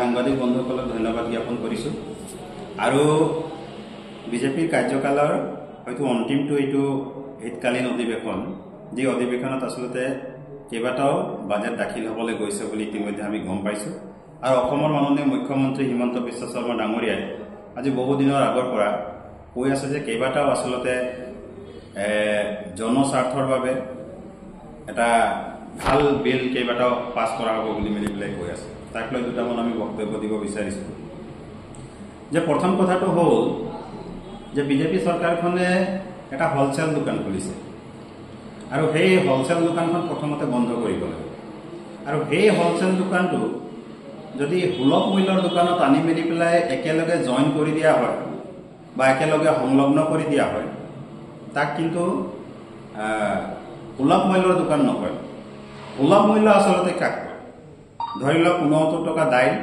সাংবাদিক বন্ধুসকলক ধন্যবাদ জ্ঞাপন কৰিছোঁ আৰু বিজেপিৰ কাৰ্যকালৰ হয়তো অন্তিমটো এইটো শীতকালীন অধিৱেশন যি অধিৱেশনত আসলতে কেইবাটাও বাজেট দাখিল হ'বলৈ গৈছে বুলি ইতিমধ্যে আমি গম পাইছোঁ আৰু অসমৰ মাননীয় মুখ্যমন্ত্ৰী হিমন্ত বিশ্ব শৰ্মা ডাঙৰীয়াই আজি বহু দিনৰ আগৰ পৰা কৈ আছে যে কেইবাটাও আসলতে জনস্বাৰ্থৰ বাবে এটা ভাল বিল কেইবাটাও পাছ কৰা হ'ব বুলি মিলি পেলাই কৈ আছে তাক লৈ দুটামান আমি বক্তব্য দিব বিচাৰিছোঁ যে প্ৰথম কথাটো হ'ল যে বিজেপি চৰকাৰখনে এটা হোলচেল দোকান খুলিছে আৰু সেই হোলচেল দোকানখন প্ৰথমতে বন্ধ কৰিব লাগে আৰু সেই হোলচেল দোকানটো যদি সুলভ মূল্যৰ দোকানত আনি মেলি পেলাই একেলগে জইন কৰি দিয়া হয় বা একেলগে সংলগ্ন কৰি দিয়া হয় তাক কিন্তু সুলভ মূল্যৰ দোকান নকয় সুলভ মূল্য আসলতে কাক ধৰি লওক 69 টকা দাইল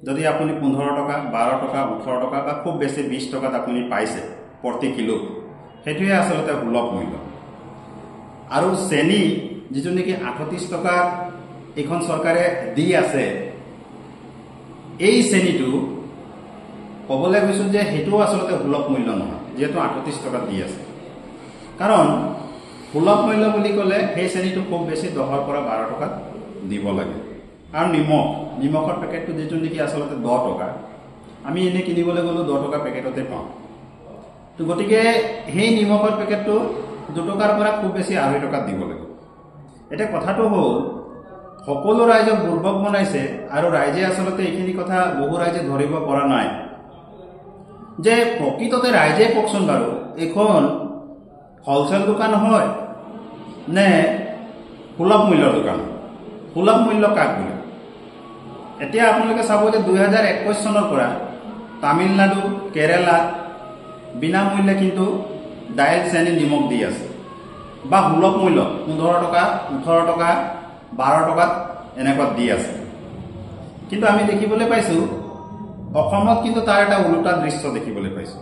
যদি আপুনি 15 টকা 12 টকা 18 টকা বা খুব বেছি 20 টকাত আপুনি পাইছে প্ৰতি কিলো সেইটোৱে আসলতে সুলভ মূল্য আৰু চেনি যিটো নেকি 38 টকা এখন চৰকাৰে দি আছে এই চেনিটো ক'বলৈ গৈছোঁ যে সেইটো আসলতে সুলভ মূল্য নহয় যেহেতু 38 টকা দি আছে কাৰণ সুলভ মূল্য বুলি ক'লে সেই চেনিটো খুব বেছি 10 পৰা 12 টকাত দিব লাগে আৰু নিমখৰ পেকেটটো যিটো নেকি আসলতে 10 টকা আমি এনে কিনিবলৈ গ'লো 10 টকা পেকেটতে পাওঁ তো গতিকে সেই নিমখৰ পেকেটটো 2 টকাৰ পৰা খুব বেছি 2.5 টকাত দিব লাগে এটা কথাটো হ'ল সকলো ৰাইজক বুৰ্বক বনাইছে আৰু ৰাইজে আসলতে এইখিনি কথা বহু ৰাইজে ধৰিব পৰা নাই যে প্ৰকৃততে ৰাইজে কওকচোন বাৰু এখন হোলচেল দোকান হয় নে সুলভ মূল্যৰ দোকান সুলভ মূল্য কাক বোলে এতিয়া আপোনালোকে চাব যে 2021 চনৰ পৰা তামিলনাডু কেৰালাত বিনামূল্যে কিন্তু দাইল চেনি নিমখ দি আছে বা সুলভ মূল্য 15 টকা 18 টকা 12 টকাত এনেকুৱা দি আছে কিন্তু আমি দেখিবলৈ পাইছোঁ অসমত কিন্তু তাৰ এটা উল্টা দৃশ্য দেখিবলৈ পাইছোঁ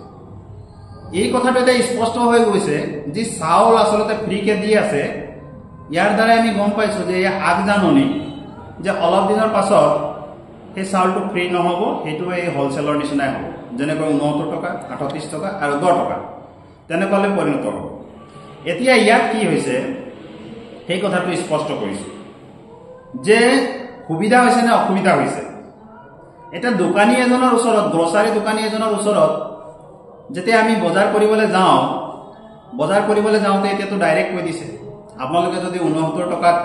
এই কথাটো এটা স্পষ্ট হৈ গৈছে যে চাউল আসলতে ফ্ৰীকে দি আছে ইয়াৰ দ্বাৰা আমি গম পাইছোঁ যে এই আগজাননী যে অলপ দিনৰ পাছত সেই চাউলটো ফ্ৰী নহ'ব সেইটো এই হোলচেলৰ নিচিনাই হ'ব যেনেকৈ 69 টকা 38 টকা আৰু 10 টকা তেনেকুৱালৈ পৰিণত হ'ব এতিয়া ইয়াত কি হৈছে সেই কথাটো স্পষ্ট কৰিছোঁ যে সুবিধা হৈছে নে অসুবিধা হৈছে এটা দোকানী এজনৰ ওচৰত গ্ৰছাৰী দোকানী এজনৰ ওচৰত যেতিয়া আমি বজাৰ কৰিবলৈ যাওঁতে এতিয়াতো ডাইৰেক্ট কৈ দিছে আপোনালোকে যদি 69 টকাত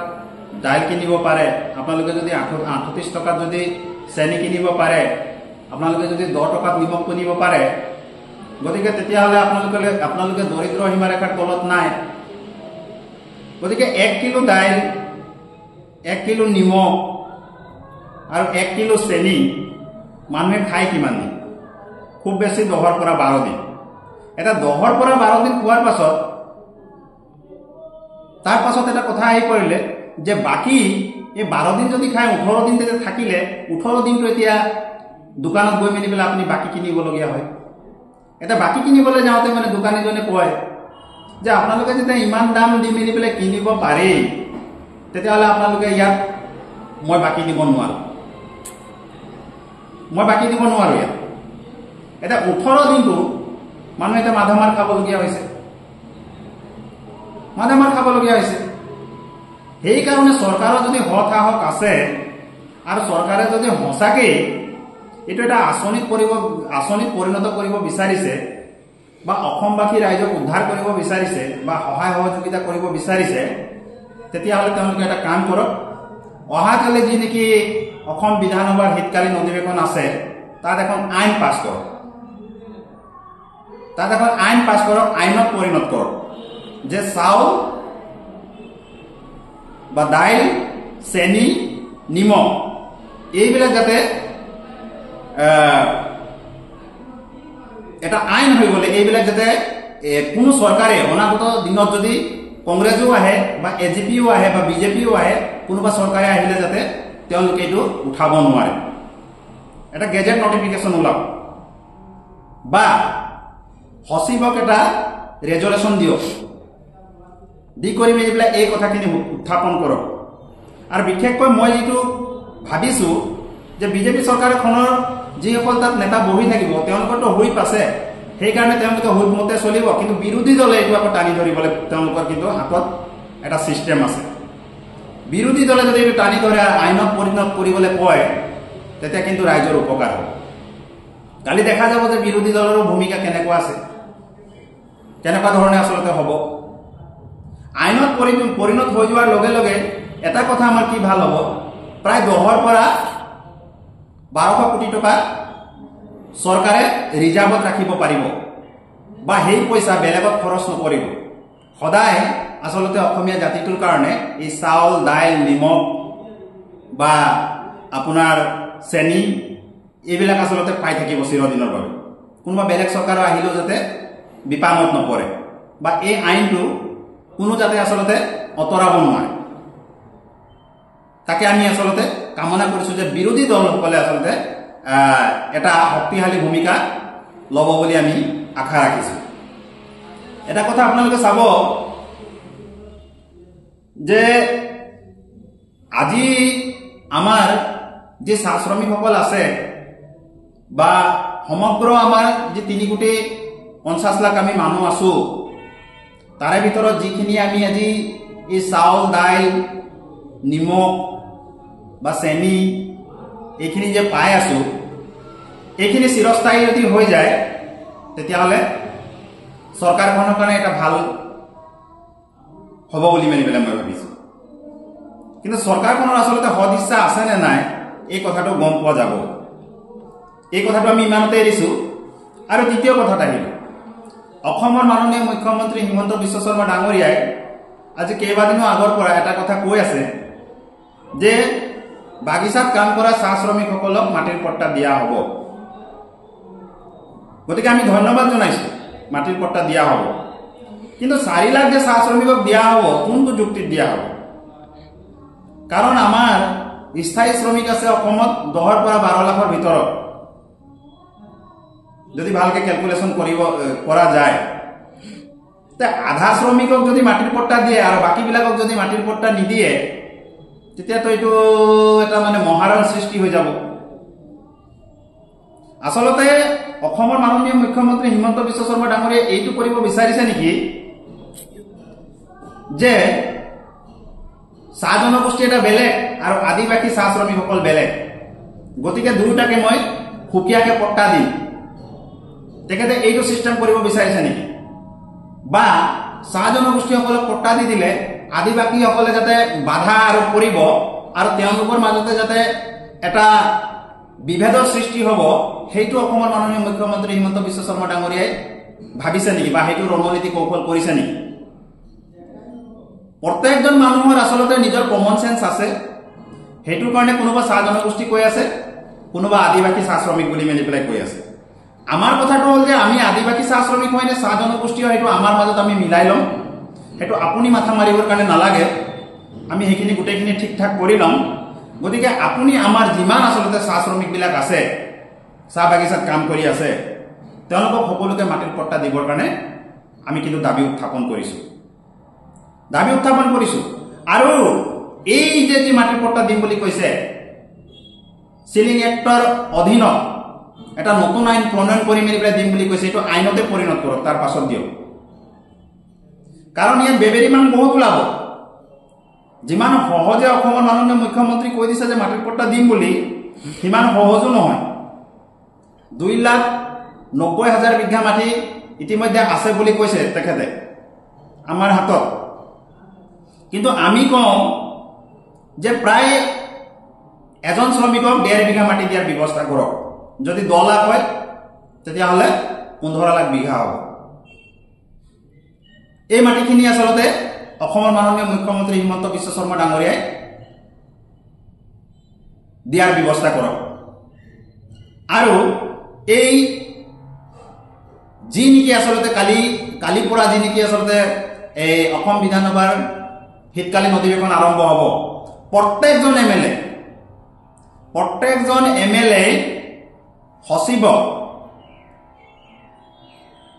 দাইল কিনিব পাৰে আপোনালোকে যদি 38 টকাত যদি চেনি কিনিব পাৰে আপোনালোকে যদি 10 টকাত নিমখ কিনিব পাৰে গতিকে তেতিয়াহ'লে আপোনালোকে দৰিদ্ৰ সীমাৰেখাৰ তলত নাই গতিকে 1 কিলো দাইল 1 কিলো নিমখ আৰু 1 কিলো চেনি মানুহে খায় কিমান দিন খুব বেছি 10 পৰা 12 দিন এটা 10 পৰা 12 দিন খোৱাৰ পাছত তাৰ পাছত এটা কথা আহি পৰিলে যে বাকি এই 12 দিন যদি খায় 18 দিন যদি থাকিলে 18 দিনটো এতিয়া দোকানত গৈ মেলি পেলাই আপুনি বাকি কিনিবলগীয়া হয় এটা বাকি কিনিবলৈ যাওঁতে মানে দোকানীজনে কয় যে আপোনালোকে যেতিয়া ইমান দাম দি মেলি পেলাই কিনিব পাৰে তেতিয়াহ'লে আপোনালোকে ইয়াত মই বাকি দিব নোৱাৰোঁ ইয়াত এটা 18 দিনটো মানুহ এটা মাধমাৰ খাবলগীয়া হৈছে সেইকাৰণে চৰকাৰৰ যদি সাহস আছে আৰু চৰকাৰে যদি সঁচাকৈ এইটো এটা আঁচনিত পৰিণত কৰিব বিচাৰিছে বা অসমবাসী ৰাইজক উদ্ধাৰ কৰিব বিচাৰিছে বা সহায় সহযোগিতা কৰিব বিচাৰিছে তেতিয়াহ'লে তেওঁলোকে এটা কাম কৰক অহাকালি যি নেকি অসম বিধানসভাৰ শীতকালীন অধিৱেশন আছে তাত এখন আইন পাছ কৰক আইনত পৰিণত কৰক যে চাউল বা দাইল চেনি নিমখ এইবিলাক যাতে এটা আইন হৈ গ'লে এইবিলাক যাতে কোনো চৰকাৰে অনাগত দিনত যদি কংগ্ৰেছো আহে বা এজিপিও আহে বা বিজেপিও আহে কোনোবা চৰকাৰে আহিলে যাতে তেওঁলোকে এইটো উঠাব নোৱাৰে এটা গেজেট নটিফিকেশ্যন ওলাওক বা সচিবক এটা ৰেজুলেশ্যন দিয়ক দি কৰি মেলি পেলাই এই কথাখিনি উত্থাপন কৰক আৰু বিশেষকৈ মই যেটো ভাবিছোঁ যে বিজেপি চৰকাৰখনৰ যিসকল তাত নেতা বহি থাকিব তেওঁলোকৰতো হুইপ আছে, সেইকাৰণে তেওঁলোকে হুইপ মতে চলিব, কিন্তু বিৰোধী দলে এইটো আকৌ টানি ধৰিবলৈ তেওঁলোকৰ কিন্তু হাতত এটা ছিষ্টেম আছে। বিৰোধী দলে যদি এইটো টানি ধৰে আইনত পৰিণত কৰিবলৈ কয় তেতিয়া কিন্তু ৰাইজৰ উপকাৰ হ'ব। কালি দেখা যাব যে বিৰোধী দলৰো ভূমিকা কেনেকুৱা আছে, কেনেকুৱা ধৰণে আচলতে হ'ব। আইনত পৰিণত হৈ যোৱাৰ লগে লগে এটা কথা আমাৰ কি ভাল হ'ব, প্ৰায় 10ৰ পৰা 1200 কোটি টকা চৰকাৰে ৰিজাৰ্ভত ৰাখিব পাৰিব, বা সেই পইচা বেলেগত খৰচ নকৰিব। সদায় আচলতে অসমীয়া জাতিটোৰ কাৰণে এই চাউল, দাইল, নিমখ বা আপোনাৰ চেনি এইবিলাক আচলতে পাই থাকিব চিৰদিনৰ বাবে। কোনোবা বেলেগ চৰকাৰ আহিলেও যাতে বিপাঙত নপৰে, বা এই আইনটো কোনো যাতে আচলতে অতৰাব নোৱাৰে, তাকে আমি আচলতে কামনা কৰিছোঁ যে বিৰোধী দলসকলে আচলতে এটা শক্তিশালী ভূমিকা ল'ব বুলি আমি আশা ৰাখিছোঁ। এটা কথা আপোনালোকে চাব যে আজি আমাৰ যে চাহ শ্ৰমিকসকল আছে বা সমগ্ৰ আমাৰ যে 3,50,00,000 আমি মানুহ আছোঁ, তাৰে ভিতৰত যিখিনি আমি আজি এই চাউল, দাইল, নিমখ বা চেনি এইখিনি যে পাই আছোঁ, এইখিনি চিৰস্থায়ী যদি হৈ যায় তেতিয়াহ'লে চৰকাৰখনৰ কাৰণে এটা ভাল হ'ব বুলি মেলি পেলাই মই ভাবিছোঁ। কিন্তু চৰকাৰখনৰ আচলতে সদিচ্ছা আছে নে নাই এই কথাটো গম পোৱা যাব। এই কথাটো আমি ইমানতে এৰিছোঁ। আৰু দ্বিতীয় কথাত আহিলোঁ, অসমৰ মাননীয় মুখ্যমন্ত্ৰী হিমন্ত বিশ্ব শৰ্মা ডাঙৰীয়াই আজি কেইবাদিনো আগৰ পৰা এটা কথা কৈ আছে যে বাগিচাত কাম কৰা চাহ শ্ৰমিকসকলক মাটিৰ পট্টা দিয়া হ'ব। গতিকে আমি ধন্যবাদ জনাইছোঁ, মাটিৰ পট্টা দিয়া হ'ব। কিন্তু 4 লাখ যে চাহ শ্ৰমিকক দিয়া হ'ব, কোনটো যুক্তিত দিয়া হ'ব? কাৰণ আমাৰ স্থায়ী শ্ৰমিক আছে অসমত 10ৰ পৰা 12 লাখৰ ভিতৰত, যদি ভালকে কেলকুলেশ্যন কৰা যায়। আধা শ্ৰমিকক যদি মাটিৰ পট্টা দিয়ে আৰু বাকীবিলাকক যদি মাটিৰ পট্টা নিদিয়ে, তেতিয়াতো এইটো এটা মানে মহাৰণ সৃষ্টি হৈ যাব। আচলতে অসমৰ মাননীয় মুখ্যমন্ত্ৰী হিমন্ত বিশ্ব শৰ্মা ডাঙৰীয়াই এইটো কৰিব বিচাৰিছে নেকি যে চাহ জনগোষ্ঠী এটা বেলেগ আৰু আদিবাসী চাহ শ্ৰমিকসকল বেলেগ, গতিকে দুয়োটাকে মই সুকীয়াকৈ পট্টা দিম, তেখেতে এইটো চিষ্টেম কৰিব বিচাৰিছে নেকি? বা চাহ জনগোষ্ঠীসকলক পট্টা দি দিলে আদিবাসীসকলে যাতে বাধা আৰোপ কৰিব আৰু তেওঁলোকৰ মাজতে যাতে এটা বিভেদৰ সৃষ্টি হ'ব, সেইটো অসমৰ মাননীয় মুখ্যমন্ত্ৰী হিমন্ত বিশ্ব শৰ্মা ডাঙৰীয়াই ভাবিছে নেকি, বা সেইটো ৰণনীতি কৌশল কৰিছে নেকি? প্ৰত্যেকজন মানুহৰ আচলতে নিজৰ কমন চেন্স আছে। সেইটোৰ কাৰণে কোনোবা চাহ জনগোষ্ঠী কৈ আছে, কোনোবা আদিবাসী চাহ শ্ৰমিক বুলি মেলি পেলাই কৈ আছে। আমাৰ কথাটো হ'ল যে আমি আদিবাসী চাহ শ্ৰমিক হয় নে চাহ জনগোষ্ঠী হয়, সেইটো আমাৰ মাজত আমি মিলাই ল'ম। সেইটো আপুনি মাথা মাৰিবৰ কাৰণে নালাগে, আমি সেইখিনি গোটেইখিনি ঠিক ঠাক কৰি ল'ম। গতিকে আপুনি আমাৰ যিমান আচলতে চাহ শ্ৰমিকবিলাক আছে, চাহ বাগিচাত কাম কৰি আছে, তেওঁলোকক সকলোকে মাটিৰ পট্টা দিবৰ কাৰণে আমি কিন্তু দাবী উত্থাপন কৰিছোঁ। আৰু এই যে মাটিৰ পট্টা দিম বুলি কৈছে, চিলিং এক্টৰ অধীনত এটা নতুন আইন প্ৰণয়ন কৰি মেলি পেলাই দিম বুলি কৈছে, এইটো আইনতে পৰিণত কৰক, তাৰ পাছত দিয়ক। কাৰণ ইয়াত বেবেৰীমান বহুত ওলাব। যিমান সহজে অসমৰ মাননীয় মুখ্যমন্ত্ৰী কৈ দিছে যে মাটিৰ পট্টা দিম বুলি, সিমান সহজো নহয়। 2,90,000 বিঘা মাটি ইতিমধ্যে আছে বুলি কৈছে তেখেতে আমাৰ হাতত। কিন্তু আমি কওঁ যে প্ৰায় এজন শ্ৰমিকক 1.5 বিঘা মাটি দিয়াৰ ব্যৱস্থা কৰক। যদি 10 লাখ হয় তেতিয়াহ'লে 15 লাখ বিঘা হ'ব। এই মাটিখিনি আচলতে অসমৰ মাননীয় মুখ্যমন্ত্ৰী হিমন্ত বিশ্ব শৰ্মা ডাঙৰীয়াই দিয়াৰ ব্যৱস্থা কৰক। আৰু এই যি নেকি আচলতে কালিৰ পৰা যি নেকি আচলতে এই অসম বিধানসভাৰ শীতকালীন অধিৱেশন আৰম্ভ হ'ব, প্ৰত্যেকজন এম এল এ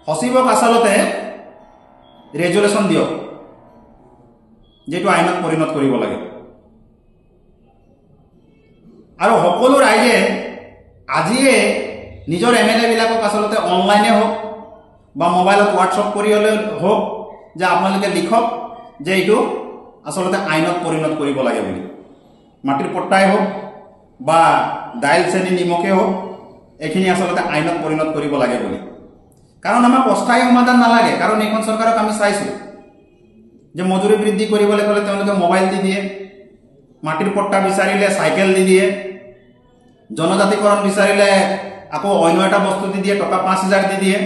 সচিবক আচলতে ৰেজুলেশ্যন দিয়ক, যিটো আইনত পৰিণত কৰিব লাগে। আৰু সকলো ৰাইজে আজিয়ে নিজৰ MLA বিলাকক আচলতে অনলাইনে হোক বা মোবাইলত হোৱাটছআপ কৰি হ'লে হোক যে আপোনালোকে লিখক যে এইটো আচলতে আইনত পৰিণত কৰিব লাগে বুলি মাটিৰ পট্টাই হোক বা দাইল চেনি নিমখে হোক এইখিনি আচলতে আইনত পৰিণত কৰিব লাগে বুলি কাৰণ আমাক অস্থায়ী সমাধান নালাগে কাৰণ এইখন চৰকাৰক আমি চাইছো যে মজুৰি বৃদ্ধি কৰিবলৈ ক'লে তেওঁলোকে মোবাইল দি দিয়ে মাটিৰ পট্টা বিচাৰিলে চাইকেল দি দিয়ে জনজাতিকৰণ বিচাৰিলে আকৌ অন্য এটা বস্তু দি দিয়ে টকা 5000 দি দিয়ে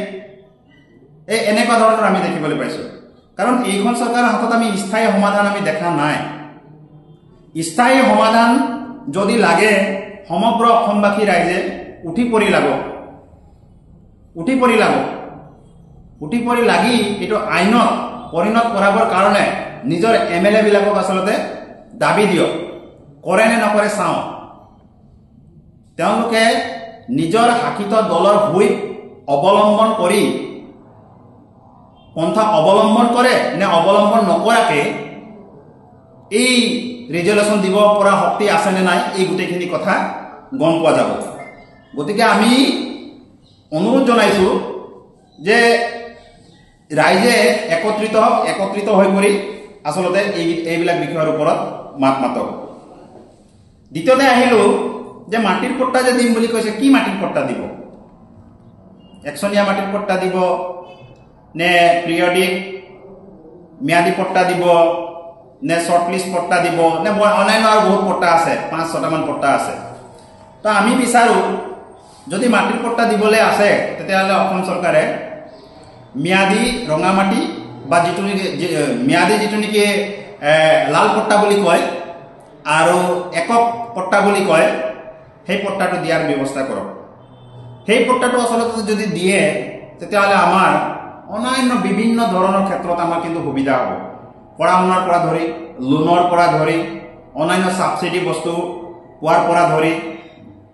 এই এনেকুৱা ধৰণৰ আমি দেখিবলৈ পাইছো কাৰণ এইখন চৰকাৰৰ হাতত আমি স্থায়ী সমাধান আমি দেখা নাই স্থায়ী সমাধান যদি লাগে সমগ্ৰ অসমবাসী ৰাইজে উঠি পৰি লাগি এইটো আইনত পৰিণত কৰাবৰ কাৰণে নিজৰ MLA বিলাকক আচলতে দাবী দিয়ক কৰে নে নকৰে চাওঁ তেওঁলোকে নিজৰ শাসিত দলৰ হুইপ অৱলম্বন কৰি পন্থা অৱলম্বন কৰে নে অৱলম্বন নকৰাকে এই ৰিজলিউশ্যন দিব পৰা শক্তি আছে নে নাই এই গোটেইখিনি কথা গম পোৱা যাব গতিকে আমি অনুৰোধ জনাইছো যে ৰাইজে একত্ৰিত হৈ কৰি আচলতে এইবিলাক বিষয়ৰ ওপৰত মাত মাতক দ্বিতীয়তে আহিলো যে মাটিৰ পট্টা যে দিম বুলি কৈছে কি মাটিৰ পট্টা দিব একচনীয়া মাটিৰ পট্টা দিব নে পিৰিয়ডিক ম্যাদী পট্টা দিব নে শৰ্ট লিস্ট পট্টা দিব নে অন্যান্য আৰু বহুত পট্টা আছে 5-6টা মান পট্টা আছে তো আমি বিচাৰো যদি মাটিৰ পট্টা দিবলৈ আছে তেতিয়াহ'লে অসম চৰকাৰে ম্যাদী ৰঙা মাটি বা যিটো ম্যাদী যিটো নেকি লাল পট্টা বুলি কয় আৰু একক পট্টা বুলি কয় সেই পট্টাটো দিয়াৰ ব্যৱস্থা কৰক সেই পট্টাটো আচলতে যদি দিয়ে তেতিয়াহ'লে আমাৰ অন্যান্য বিভিন্ন ধৰণৰ ক্ষেত্ৰত আমাৰ কিন্তু সুবিধা হ'ব পঢ়া শুনাৰ পৰা ধৰি লোনৰ পৰা ধৰি অন্যান্য সাবসিডি বস্তু পোৱাৰ পৰা ধৰি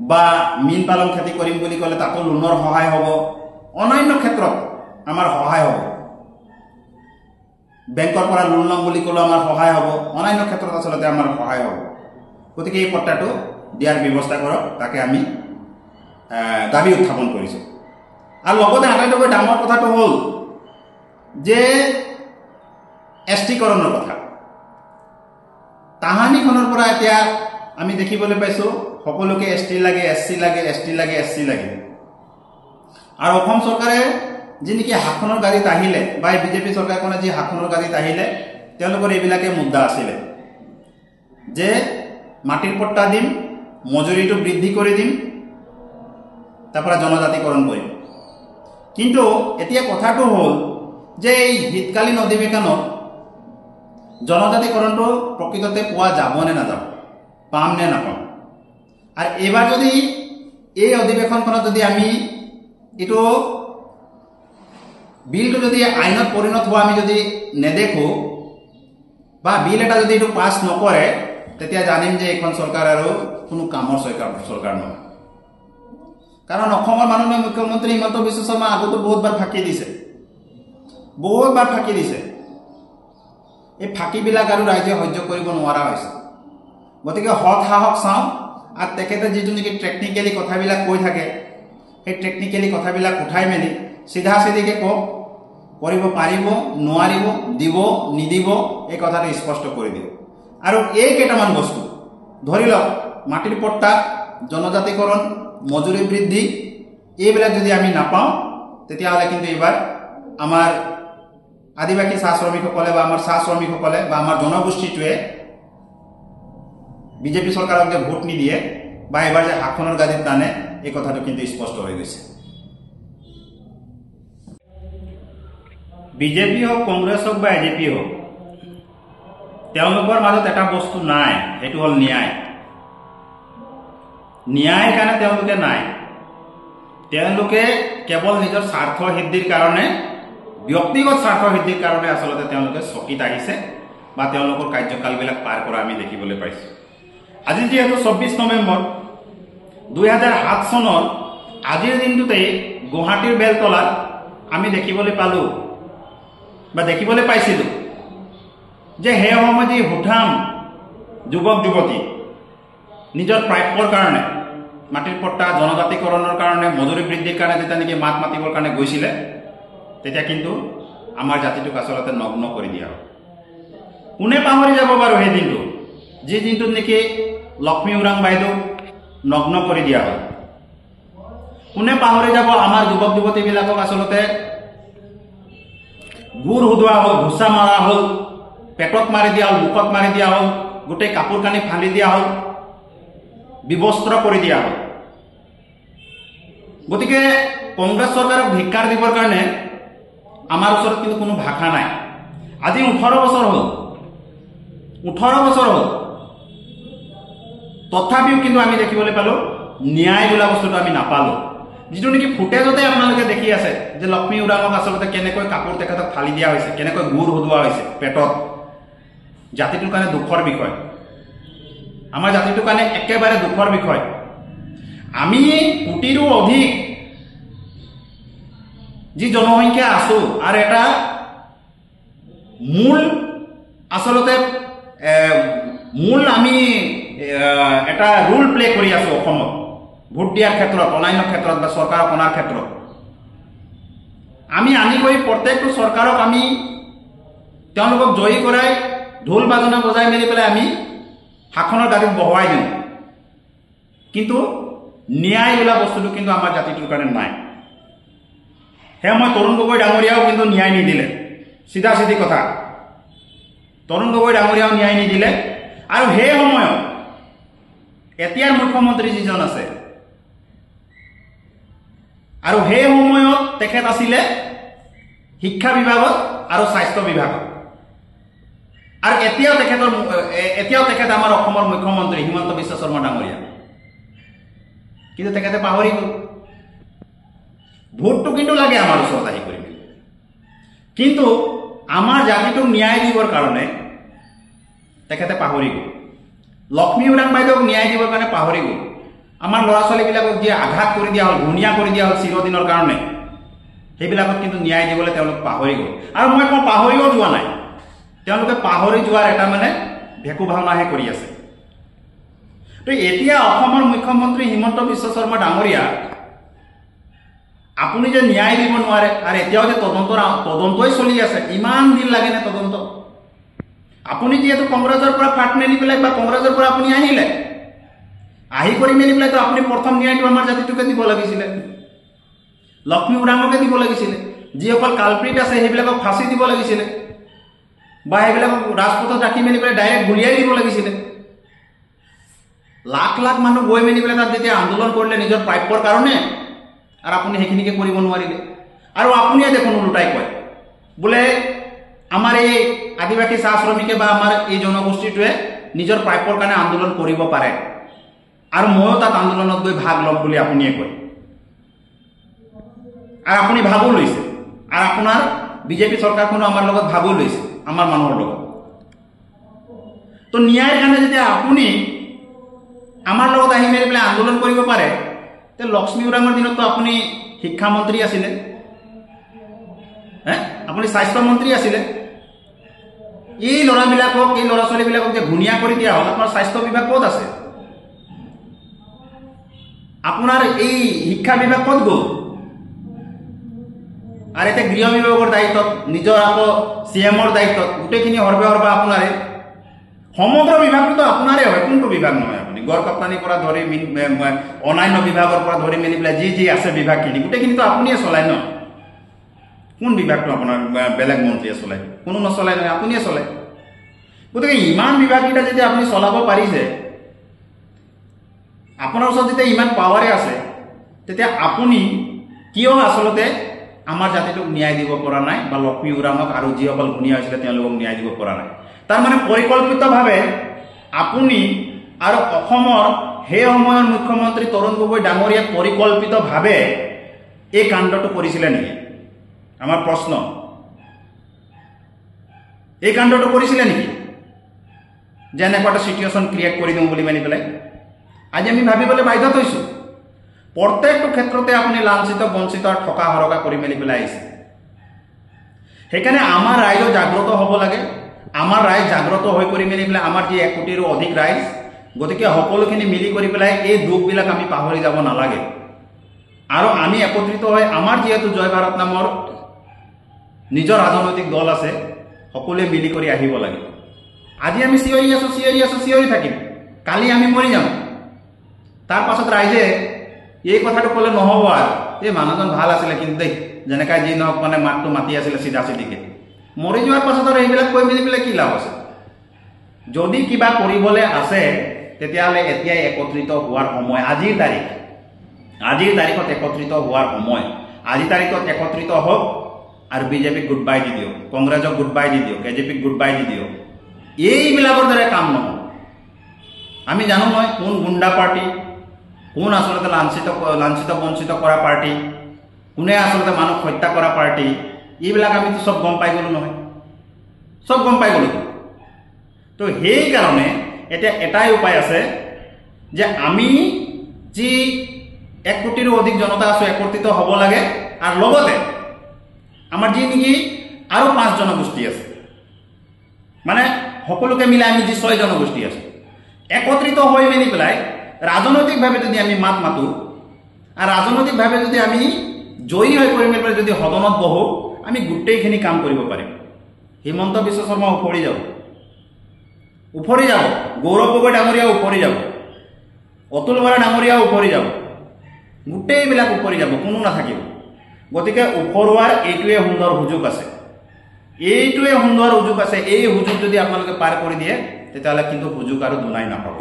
বা মীন পালন খেতি কৰিম বুলি ক'লে তাতো লোনৰ সহায় হ'ব অন্যান্য ক্ষেত্ৰত আমাৰ সহায় হ'ব বেংকৰ পৰা লোন ল'ম বুলি ক'লে আমাৰ সহায় হ'ব অন্যান্য ক্ষেত্ৰত আচলতে আমাৰ সহায় হ'ব গতিকে এই পট্টাটো দিয়াৰ ব্যৱস্থা কৰক তাকে আমি দাবী উত্থাপন কৰিছো আৰু লগতে আটাইতকৈ ডাঙৰ কথাটো হ'ল যে এছটিকৰণৰ কথা তাহানিখনৰ পৰা এতিয়া আমি দেখিবলৈ পাইছো সকলোকে এছটি লাগে এছচি লাগে এছটি লাগে এছচি লাগে আৰু অসম চৰকাৰে যি নেকি হাখনৰ গাড়ীত আহিলে বা বিজেপি চৰকাৰখনে যি হাখনৰ গাড়ীত আহিলে তেওঁলোকৰ এইবিলাকে মুদ্দা আছিলে যে মাটিৰ পট্টা দিম মজুৰিটো বৃদ্ধি কৰি দিম তাৰপৰা জনজাতিকৰণ কৰিম কিন্তু এতিয়া কথাটো হ'ল যে এই শীতকালীন অধিৱেশনত জনজাতিকৰণটো প্ৰকৃততে পোৱা যাব নে নাযাব পাম নে নাপাম আৰু এবাৰ যদি এই অধিৱেশনখনত যদি আমি এইটো বিলটো যদি আইনত পৰিণত হোৱা আমি যদি নেদেখো বা বিল এটা যদি এইটো পাছ নকৰে তেতিয়া জানিম যে এইখন চৰকাৰ আৰু কোনো কামৰ চৰকাৰ নহয় কাৰণ অসমৰ মাননীয় মুখ্যমন্ত্ৰী হিমন্ত বিশ্ব শৰ্মা আগতো বহুতবাৰ ফাঁকি দিছে এই ফাঁকিবিলাক আৰু ৰাইজে সহ্য কৰিব নোৱাৰা হৈছে গতিকে হত সাহস চাওঁ আৰু তেখেতে যিটো নেকি টেকনিকেলি কথাবিলাক কৈ থাকে সেই টেকনিকেলি কথাবিলাক উঠাই মেলি চিধা চিধিকে কওক কৰিব পাৰিব নোৱাৰিব দিব নিদিব এই কথাটো স্পষ্ট কৰি দিওঁ আৰু এই কেইটামান বস্তু ধৰি লওক মাটিৰ পট্টা জনজাতিকৰণ মজুৰি বৃদ্ধি এইবিলাক যদি আমি নাপাওঁ তেতিয়াহ'লে কিন্তু এইবাৰ আমাৰ আদিবাসী চাহ শ্ৰমিকসকলে বা আমাৰ চাহ শ্ৰমিকসকলে বা আমাৰ জনগোষ্ঠীটোৱে বিজেপি চৰকাৰক যে ভোট নিদিয়ে বা এবাৰ যে হাখনৰ গাড়ীত টানে এই কথাটো কিন্তু স্পষ্ট হৈ গৈছে বিজেপি হোক কংগ্ৰেছ হোক বা এজেপি হোক তেওঁলোকৰ মাজত এটা বস্তু নাই সেইটো হ'ল ন্যায় কাৰণে তেওঁলোকে নাই তেওঁলোকে কেৱল নিজৰ স্বাৰ্থ সিদ্ধিৰ কাৰণে ব্যক্তিগত স্বাৰ্থ সিদ্ধিৰ কাৰণে আচলতে তেওঁলোকে চকীত আহিছে বা তেওঁলোকৰ কাৰ্যকালবিলাক পাৰ কৰা আমি দেখিবলৈ পাইছোঁ আজি যিহেতু 24 নৱেম্বৰ 2007 চনৰ আজিৰ দিনটোতেই গুৱাহাটীৰ বেলতলাত আমি দেখিবলৈ পালোঁ বা দেখিবলৈ পাইছিলোঁ যে সেই সময়ত যি হুঠাম যুৱক যুৱতী নিজৰ প্ৰাপ্যৰ কাৰণে মাটিৰ পট্টা জনজাতিকৰণৰ কাৰণে মজুৰি বৃদ্ধিৰ কাৰণে যেতিয়া নেকি মাত মাতিবৰ কাৰণে গৈছিলে তেতিয়া কিন্তু আমাৰ জাতিটোক আচলতে নগ্ন কৰি দিয়া হ'ল। কোনে পাহৰি যাব বাৰু সেই দিনটো, যি দিনটোত নেকি লক্ষ্মী উৰাং বাইদেউ নগ্ন কৰি দিয়া হ'ল। কোনে পাহৰি যাব আমাৰ যুৱক যুৱতীবিলাকক আচলতে গুড় সোধোৱা হ'ল, ঘোচা মৰা হ'ল, পেটত মাৰি দিয়া হ'ল, মুখত মাৰি দিয়া হ'ল, গোটেই কাপোৰ কানি ফালি দিয়া হ'ল, বিবস্ত্ৰ কৰি দিয়া হ'ল। গতিকে কংগ্ৰেছ চৰকাৰক ধিক্কাৰ দিবৰ কাৰণে আমাৰ ওচৰত কিন্তু কোনো ভাষা নাই। আজি 18 বছৰ হ'ল, 18 বছৰ হ'ল, তথাপিও কিন্তু আমি দেখিবলৈ পালোঁ ন্যায় বোলা বস্তুটো আমি নাপালোঁ। যিটো নেকি ফুটেজতে আপোনালোকে দেখি আছে যে লক্ষ্মী উৰাঙক আচলতে কেনেকৈ কাপোৰ তেখেতক ফালি দিয়া হৈছে, কেনেকৈ গুড় সোধোৱা হৈছে পেটত। জাতিটোৰ কাৰণে দুখৰ বিষয়, আমাৰ জাতিটোৰ কাৰণে একেবাৰে দুখৰ বিষয়। আমি কোটিৰো অধিক যি জনসংখ্যা আছো আৰু এটা মূল আচলতে আমি এটা ৰোল প্লে কৰি আছো অসমত, ভোট দিয়াৰ ক্ষেত্ৰত, অন্যান্য ক্ষেত্ৰত বা চৰকাৰক অনাৰ ক্ষেত্ৰত। আমি আনি গৈ প্ৰত্যেকটো চৰকাৰক আমি তেওঁলোকক জয়ী কৰাই ঢোল বাজনা বজাই মেলি পেলাই আমি শাসনৰ গাড়ীত বহোৱাই দিওঁ, কিন্তু ন্যায় বোলা বস্তুটো কিন্তু আমাৰ জাতিটোৰ কাৰণে নাই। সেয়া মই তৰুণ গগৈ ডাঙৰীয়াও কিন্তু ন্যায় নিদিলে, চিধা চিধি কথা। তৰুণ গগৈ ডাঙৰীয়াও ন্যায় নিদিলে। আৰু সেই সময়ত এতিয়াৰ মুখ্যমন্ত্ৰী যিজন আছে, আৰু সেই সময়ত তেখেত আছিলে শিক্ষা বিভাগত আৰু স্বাস্থ্য বিভাগত। আৰু এতিয়াও তেখেত আমাৰ অসমৰ মুখ্যমন্ত্ৰী হিমন্ত বিশ্ব শৰ্মা ডাঙৰীয়া, কিন্তু তেখেতে পাহৰি গ'ল। ভোটটো কিন্তু লাগে আমাৰ ওচৰত আহি কৰি, কিন্তু আমাৰ জাতিটোক ন্যায় দিবৰ কাৰণে তেখেতে পাহৰি গ'ল। লক্ষ্মী উৰাং বাইদেউক ন্যায় দিবৰ কাৰণে পাহৰি গ'ল। আমাৰ ল'ৰা ছোৱালীবিলাকক যি আঘাত কৰি দিয়া হ'ল, ঘূণীয়া কৰি দিয়া হ'ল চিৰদিনৰ কাৰণে, সেইবিলাকত কিন্তু ন্যায় দিবলৈ তেওঁলোক পাহৰি গ'ল। আৰু মই কওঁ পাহৰিও যোৱা নাই, তেওঁলোকে পাহৰি যোৱাৰ এটা ভেকু ভাওনাহে কৰি আছে। তো এতিয়া অসমৰ মুখ্যমন্ত্ৰী হিমন্ত বিশ্ব শৰ্মা ডাঙৰীয়া, আপুনি যে ন্যায় দিব নোৱাৰে আৰু এতিয়াও যে তদন্তই চলি আছে, ইমান দিন লাগে নে তদন্ত? আপুনি যিহেতু কংগ্ৰেছৰ পৰা ফাট মেলি পেলাই বা কংগ্ৰেছৰ পৰা আপুনি আহিলে, আহি কৰি মেলি পেলাই তো আপুনি প্ৰথম ন্যায়টো আমাৰ জাতিটোকে দিব লাগিছিলে, লক্ষ্মী উৰাঙকে দিব লাগিছিলে। যিসকল কালপ্ৰিট আছে সেইবিলাকক ফাঁচি দিব লাগিছিলে, বা সেইবিলাকক ৰাজপথত ৰাখি মেলি পেলাই ডাইৰেক্ট গুলিয়াই দিব লাগিছিলে। লাখ লাখ মানুহ গৈ মেলি পেলাই তাত যেতিয়া আন্দোলন কৰিলে নিজৰ প্ৰাপ্যৰ কাৰণে, আৰু আপুনি সেইখিনিকে কৰিব নোৱাৰিলে। আৰু আপুনিয়ে দেখোন ওলোটাই কয় বোলে আমাৰ এই আদিবাসী চাহ শ্ৰমিকে বা আমাৰ এই জনগোষ্ঠীটোৱে নিজৰ প্ৰাপ্যৰ কাৰণে আন্দোলন কৰিব পাৰে, আৰু ময়ো তাত আন্দোলনত গৈ ভাগ ল'ম বুলি আপুনিয়ে কয়। আৰু আপুনি ভাগো লৈছে, আৰু আপোনাৰ বিজেপি চৰকাৰখনো আমাৰ লগত ভাগো লৈছে, আমাৰ মানুহৰ লগত। তো ন্যায়ৰ কাৰণে যেতিয়া আপুনি আমাৰ লগত আহি মেলি পেলাই আন্দোলন কৰিব পাৰে, তে লক্ষ্মী উৰাঙৰ দিনততো আপুনি শিক্ষামন্ত্ৰী আছিলে, আপুনি স্বাস্থ্যমন্ত্ৰী আছিলে। এই ল'ৰা ছোৱালীবিলাকক যে ঘূণীয়া কৰি দিয়া হ'ল, আপোনাৰ স্বাস্থ্য বিভাগ ক'ত আছে? আপোনাৰ এই শিক্ষা বিভাগ ক'ত গ'ল? আৰু এতিয়া গৃহ বিভাগৰ দায়িত্বত, নিজৰ আকৌ CM-ৰ দায়িত্বত, গোটেইখিনি সৰ্বে আপোনাৰে। সমগ্ৰ বিভাগটোতো আপোনাৰে হয়, কোনটো বিভাগ নহয়? আপুনি গড় কাপ্তানিৰ পৰা ধৰি অন্যান্য বিভাগৰ পৰা ধৰি মেলি পেলাই যি আছে বিভাগখিনি গোটেইখিনিতো আপুনিয়ে চলায় ন? কোন বিভাগটো আপোনাৰ বেলেগ মন্ত্ৰীয়ে চলায়? কোনো নচলায় নহয়, আপুনিয়ে চলায়। গতিকে ইমান বিভাগকেইটা যেতিয়া আপুনি চলাব পাৰিছে, আপোনাৰ ওচৰত যেতিয়া ইমান পাৱাৰে আছে, তেতিয়া আপুনি কিয় আচলতে আমাৰ জাতিটোক ন্যায় দিব পৰা নাই, বা লক্ষ্মী উৰাঙক আৰু যিসকল ঘূণীয়া হৈছিলে তেওঁলোকক ন্যায় দিব পৰা নাই? তাৰমানে পৰিকল্পিতভাৱে আপুনি আৰু অসমৰ সেই সময়ৰ মুখ্যমন্ত্ৰী তৰুণ গগৈ ডাঙৰীয়াই পৰিকল্পিতভাৱে এই কাণ্ডটো কৰিছিলে নেকি? আমাৰ প্ৰশ্ন, এই কাণ্ডটো কৰিছিলে নেকি যে এনেকুৱা এটা চিটুৱেশ্যন ক্ৰিয়েট কৰি দিওঁ বুলি মানি পেলাই? আজি আমি ভাবিবলৈ বাধ্য হৈছোঁ। প্ৰত্যেকটো ক্ষেত্ৰতে আপুনি লাঞ্ছিত বঞ্চিত আৰু ঠকা হৰকা কৰি মেলি পেলাই আহিছে। সেইকাৰণে আমাৰ ৰাইজৰ জাগ্ৰত হ'ব লাগে। আমাৰ ৰাইজ জাগ্ৰত হৈ কৰি মেলি পেলাই আমাৰ যি 1 কোটিৰো অধিক ৰাইজ, গতিকে সকলোখিনি মিলি কৰি পেলাই এই দুখবিলাক আমি পাহৰি যাব নালাগে আৰু আমি একত্ৰিত হৈ আমাৰ যেহেতু জয় ভাৰত নামৰ নিজৰ ৰাজনৈতিক দল আছে সকলোৱে মিলি কৰি আহিব লাগে আজি আমি চিঞৰি থাকিম কালি আমি মৰি যাম তাৰ পাছত ৰাইজে এই কথাটো ক'লে নহ'ব আৰু এই মানুহজন ভাল আছিলে কিন্তু দেই যেনেকৈ যি নহওক মানে মাতটো মাতি আছিলে চিধা চিধিকে মৰি যোৱাৰ পাছত আৰু এইবিলাক কৈ মেলি পেলাই কি লাভ আছে যদি কিবা কৰিবলৈ আছে তেতিয়াহ'লে এতিয়াই একত্ৰিত হোৱাৰ সময় আজিৰ তাৰিখত একত্ৰিত হোৱাৰ সময় আজিৰ তাৰিখত একত্ৰিত হওক আৰু বিজেপিক গুড বাই দি দিয়ক কংগ্ৰেছক গুড বাই দি দিয়ক এজেপিক গুড বাই দি দিয়ক এইবিলাকৰ দ্বাৰা কাম নহয় আমি জানো নহয় কোন গুণ্ডা পাৰ্টি কোন আচলতে লাঞ্ছিত বঞ্চিত কৰা পাৰ্টি কোনে আচলতে মানুহক হত্যা কৰা পাৰ্টি এইবিলাক আমিতো চব গম পাই গ'লো নহয় চব গম পাই গ'লো তো সেইকাৰণে এতিয়া এটাই উপায় আছে যে আমি যি 1 কোটিৰো অধিক জনতা আছো একত্ৰিত হ'ব লাগে আৰু লগতে আমাৰ যি নেকি আৰু 5 জনগোষ্ঠী আছে মানে সকলোকে মিলাই আমি যি 6 জনগোষ্ঠী আছে একত্ৰিত হৈ মেলি পেলাই ৰাজনৈতিকভাৱে যদি আমি মাত মাতো আৰু ৰাজনৈতিকভাৱে যদি আমি জয়ী হৈ পৰি মেলি পেলাই যদি সদনত বহো আমি গোটেইখিনি কাম কৰিব পাৰিম হিমন্ত বিশ্ব শৰ্মা উফৰি যাব গৌৰৱ গগৈ ডাঙৰীয়া উফৰি যাব অতুল বৰা ডাঙৰীয়া উফৰি যাব গোটেইবিলাক উফৰি যাব কোনো নাথাকিব গতিকে উফৰোৱাৰ এইটোৱে সুন্দৰ সুযোগ আছে এই সুযোগ যদি আপোনালোকে পাৰ কৰি দিয়ে তেতিয়াহ'লে কিন্তু সুযোগ আৰু দুনাই নাপাব